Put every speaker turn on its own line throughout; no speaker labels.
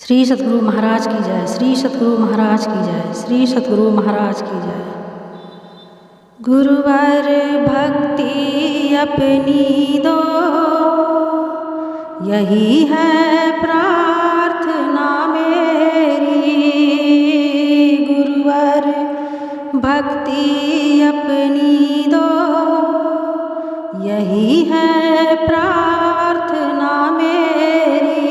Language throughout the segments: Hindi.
श्री सतगुरु महाराज की जय, श्री सतगुरु महाराज की जय, श्री सतगुरु महाराज की जय। गुरुवर भक्ति अपनी दो, यही है प्रार्थना मेरी। गुरुवर भक्ति अपनी दो, यही है प्रार्थना मेरी।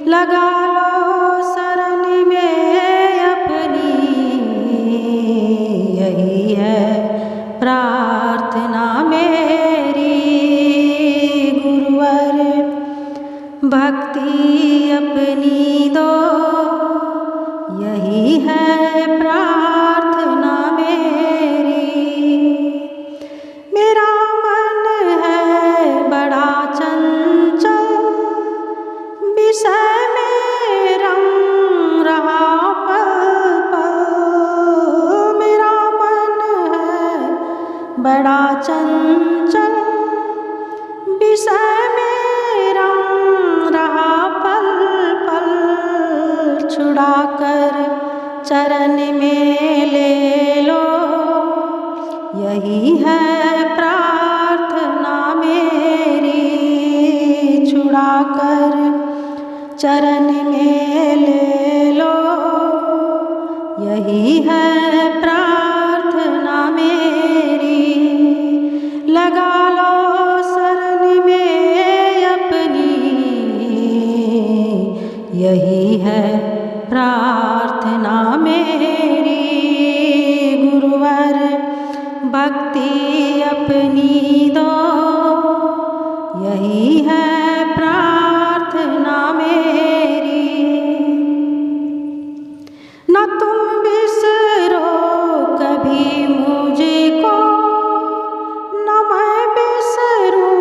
लगा लो शरण में अपनी, यही है प्रार्थना मेरी। गुरुवर भक्ति अपनी दो, यही है प्रार्थना मेरी। मेरा मन है बड़ा चंचल, विषय बड़ा चंचल, विषय में रंग रहा पल पल। छुड़ा कर चरण में ले लो, यही है प्रार्थना मेरी। छुड़ा कर चरण में ले लो, यही है प्रार्थना मेरी। लगा लो शरण में अपनी, यही है प्रार्थना मेरी। गुरुवर भक्ति अपनी दो, यही है प्रार्थना मेरी। न तुम बिसरो कभी मुझको, न मैं बिसरूं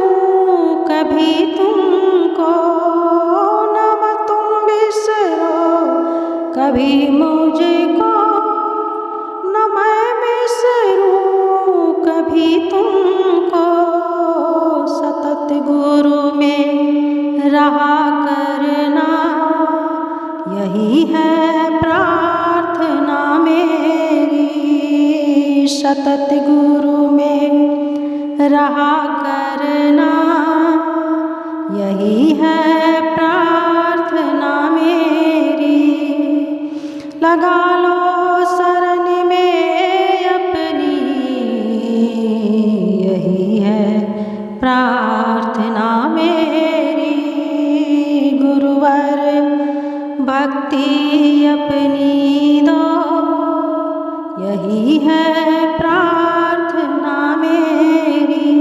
कभी तुमको। न तुम बिसरो कभी मुझको, न मैं बिसरूं कभी तुमको। सतत गुरु में रहा करना, यही है प्रार्थना मेरी। सतत गुरु में रहा करना, यही है प्रार्थना मेरी। लगा लो शरण में अपनी, यही है प्रार्थना मेरी। गुरुवर भक्ति अपनी दो, यही है प्रार्थना मेरी।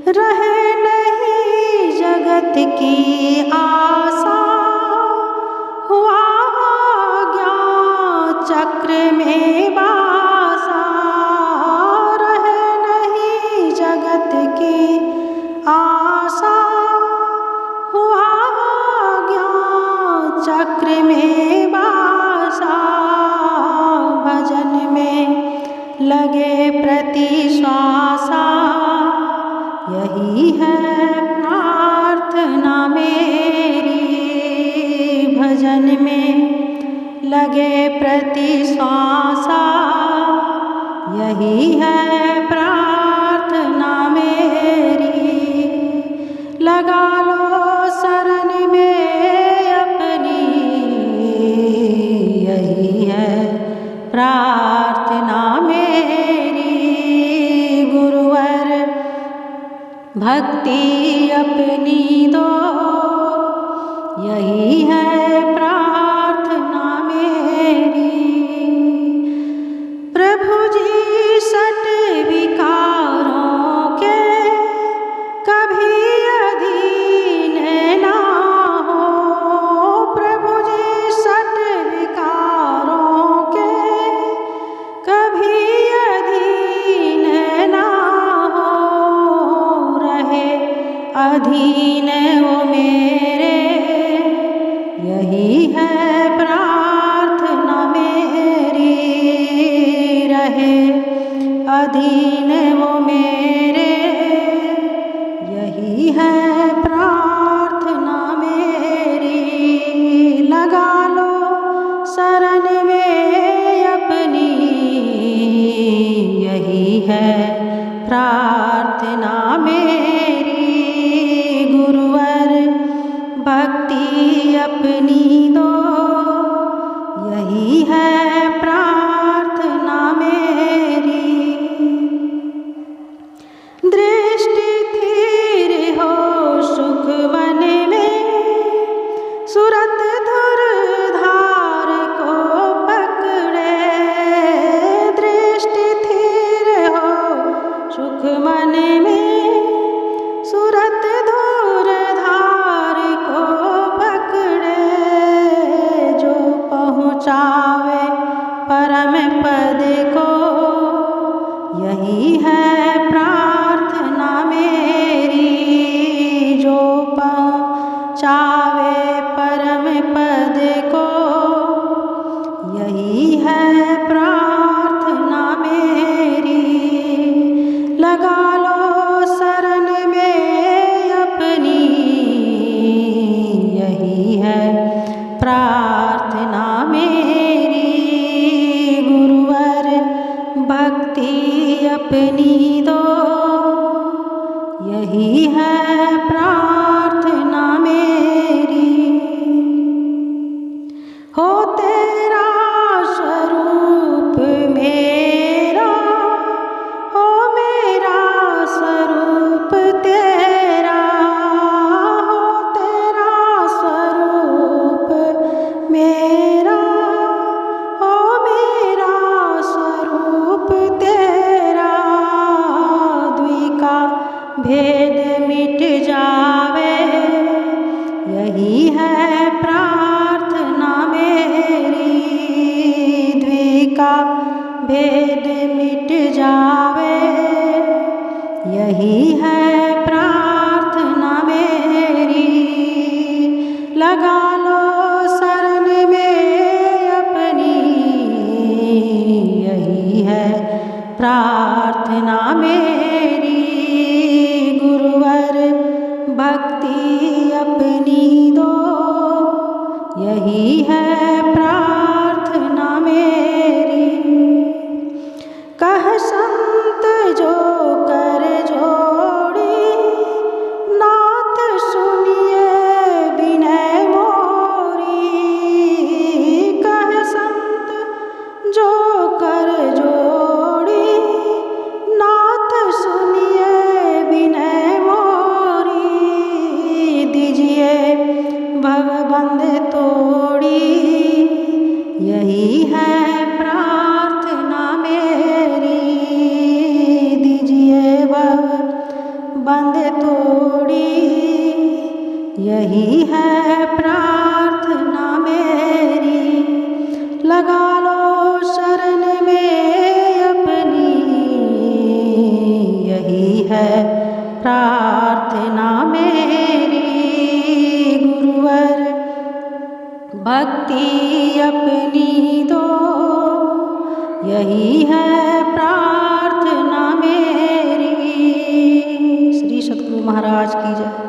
रहे नहीं जगत की आशा, हुआ ज्ञान चक्र में बासा। रहे नहीं जगत की आशा, हुआ ज्ञान चक्र में बासा। भजन में लगे प्रति श्वासा, यही है प्रार्थना मेरी। भजन में लगे प्रति श्वासा, यही है प्रार्थना मेरी। लगा लो शरण में अपनी, यही है प्रार्थना मेरी। गुरुवर भक्ति अपनी दो, यही है प्रार्थना मेरी। प्रभु जी सट विकारों के कभी अधीन ना हो। प्रभु जी सट विकारों के कभी अधीन ना हो। रहे अधीन भक्ति अपनी दो, यही है प्रार्थना मेरी। दृष्टि स्थिर हो सुख मन में, सुरत धुर धार को पकड़े। दृष्टि स्थिर हो सुख मन में, सुरत धुर धार को पकड़े। जो पहुँचावे परम पद को, यही है प्रार्थना मेरी। जो पहुँचावे परम पद को, यही है प्रार्थना मेरी। लगा लो शरण में अपनी, यही है प्रार्थना मेरी। गुरुवर भक्ति अपनी दो, यही है प्रार्थना मेरी। हो तेरा स्वरूप मेरा, हो मेरा स्वरूप तेरा। हो तेरा स्वरूप मेरा, हो मेरा स्वरूप तेरा। द्विका भेद मिट जावे, यही है प्रार्थना मेरी। द्विका भेद मिट जावे, यही है प्रार्थना मेरी। लगा लो शरण में अपनी, यही है प्रार्थना मेरी। गुरुवर भक्ति अपनी दो, यही है प्रार्थना मेरी। कह संत जो कर जोड़ी, नाथ सुनिए विनय मोरी। कह संत जो कर जोड़ी, नाथ सुनिए विनय मोरी। दीजिए भवबंध तोड़ी, यही है प्रार्थना मेरी। दीजिए भवबंध तोड़ी, यही है प्रार्थना मेरी। लगा लो शरण में अपनी, यही है प्रार्थना मेरी। गुरुवर भक्ति अपनी दो, यही है प्रार्थना मेरी। श्री सतगुरु महाराज की जय।